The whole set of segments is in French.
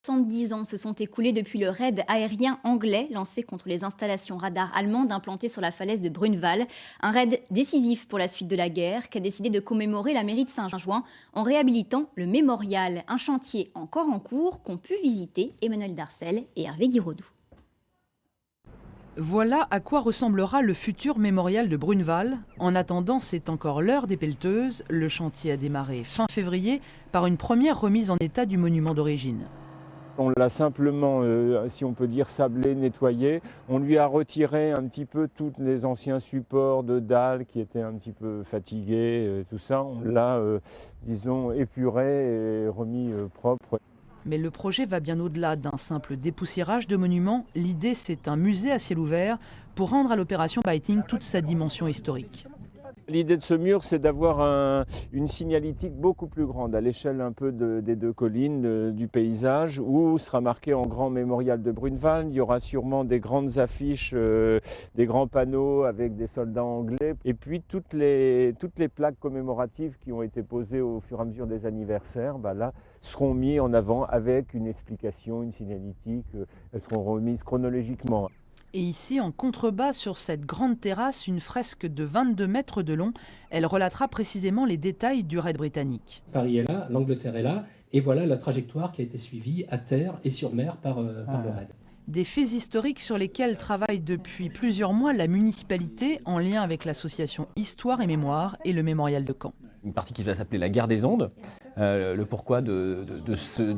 70 ans se sont écoulés depuis le raid aérien anglais lancé contre les installations radars allemandes implantées sur la falaise de Brunwald. Un raid décisif pour la suite de la guerre qu'a décidé de commémorer la mairie de Saint-Jouin en réhabilitant le mémorial, un chantier encore en cours qu'ont pu visiter Emmanuel Darcel et Hervé Guiraudou. Voilà à quoi ressemblera le futur mémorial de Brunwald. En attendant, c'est encore l'heure des pelleteuses. Le chantier a démarré fin février par une première remise en état du monument d'origine. On l'a simplement, si on peut dire, sablé, nettoyé. On lui a retiré un petit peu tous les anciens supports de dalles qui étaient un petit peu fatigués, tout ça. On l'a, disons, épuré et remis propre. Mais le projet va bien au-delà d'un simple dépoussiérage de monuments. L'idée, c'est un musée à ciel ouvert pour rendre à l'opération Biting toute sa dimension historique. L'idée de ce mur, c'est d'avoir une signalétique beaucoup plus grande, à l'échelle un peu des deux collines du paysage, où sera marqué en grand mémorial de Brunwald. Il y aura sûrement des grandes affiches, des grands panneaux avec des soldats anglais, et puis toutes les plaques commémoratives qui ont été posées au fur et à mesure des anniversaires, là, seront mis en avant avec une explication, une signalétique. Elles seront remises chronologiquement. Et ici, en contrebas, sur cette grande terrasse, une fresque de 22 mètres de long. Elle relatera précisément les détails du raid britannique. Paris est là, l'Angleterre est là, et voilà la trajectoire qui a été suivie à terre et sur mer par le raid. Des faits historiques sur lesquels travaille depuis plusieurs mois la municipalité en lien avec l'association Histoire et Mémoire et le mémorial de Caen. Une partie qui va s'appeler la guerre des ondes, le pourquoi de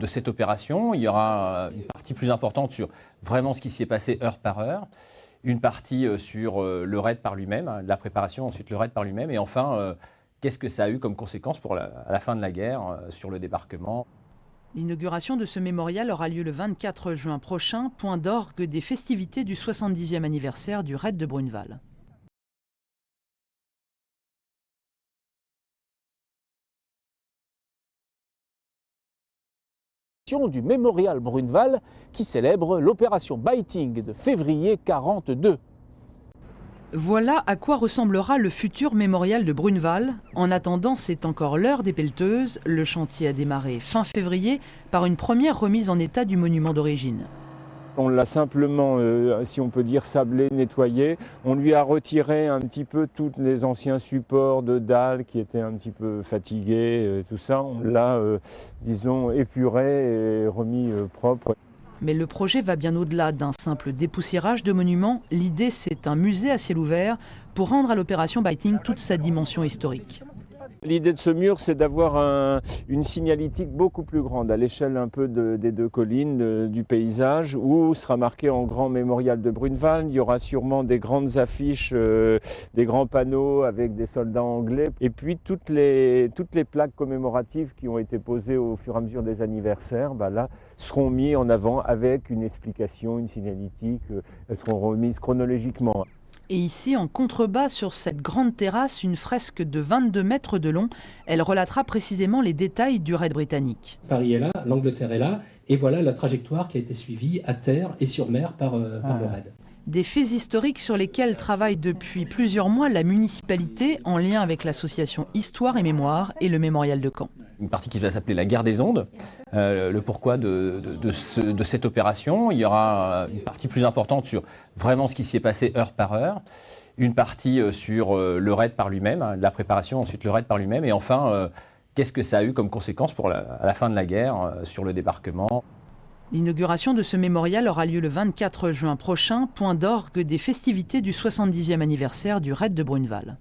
cette opération. Il y aura une partie plus importante sur vraiment ce qui s'y est passé heure par heure, une partie sur le raid par lui-même, la préparation, ensuite le raid par lui-même, et enfin, qu'est-ce que ça a eu comme conséquence à la fin de la guerre sur le débarquement. L'inauguration de ce mémorial aura lieu le 24 juin prochain, point d'orgue des festivités du 70e anniversaire du raid de Brunwald. Du mémorial Brunwald qui célèbre l'opération Biting de février 1942. Voilà à quoi ressemblera le futur mémorial de Brunwald. En attendant, c'est encore l'heure des pelleteuses. Le chantier a démarré fin février par une première remise en état du monument d'origine. On l'a simplement, si on peut dire, sablé, nettoyé. On lui a retiré un petit peu tous les anciens supports de dalles qui étaient un petit peu fatigués, tout ça. On l'a, disons, épuré et remis propre. Mais le projet va bien au-delà d'un simple dépoussiérage de monuments. L'idée, c'est un musée à ciel ouvert pour rendre à l'opération Biting toute sa dimension historique. L'idée de ce mur, c'est d'avoir une signalétique beaucoup plus grande, à l'échelle un peu des deux collines du paysage, où sera marqué en grand mémorial de Brunwald. Il y aura sûrement des grandes affiches, des grands panneaux avec des soldats anglais, et puis toutes les plaques commémoratives qui ont été posées au fur et à mesure des anniversaires, là, seront mises en avant avec une explication, une signalétique. Elles seront remises chronologiquement. Et ici, en contrebas, sur cette grande terrasse, une fresque de 22 mètres de long. Elle relatera précisément les détails du raid britannique. Paris est là, l'Angleterre est là, et voilà la trajectoire qui a été suivie à terre et sur mer par le raid. Des faits historiques sur lesquels travaille depuis plusieurs mois la municipalité en lien avec l'association Histoire et Mémoire et le mémorial de Caen. Une partie qui va s'appeler la guerre des ondes, le pourquoi de cette opération. Il y aura une partie plus importante sur vraiment ce qui s'y est passé heure par heure, une partie sur le raid par lui-même, la préparation, ensuite le raid par lui-même, et enfin, qu'est-ce que ça a eu comme conséquence à la fin de la guerre sur le débarquement. L'inauguration de ce mémorial aura lieu le 24 juin prochain, point d'orgue des festivités du 70e anniversaire du raid de Brunwald.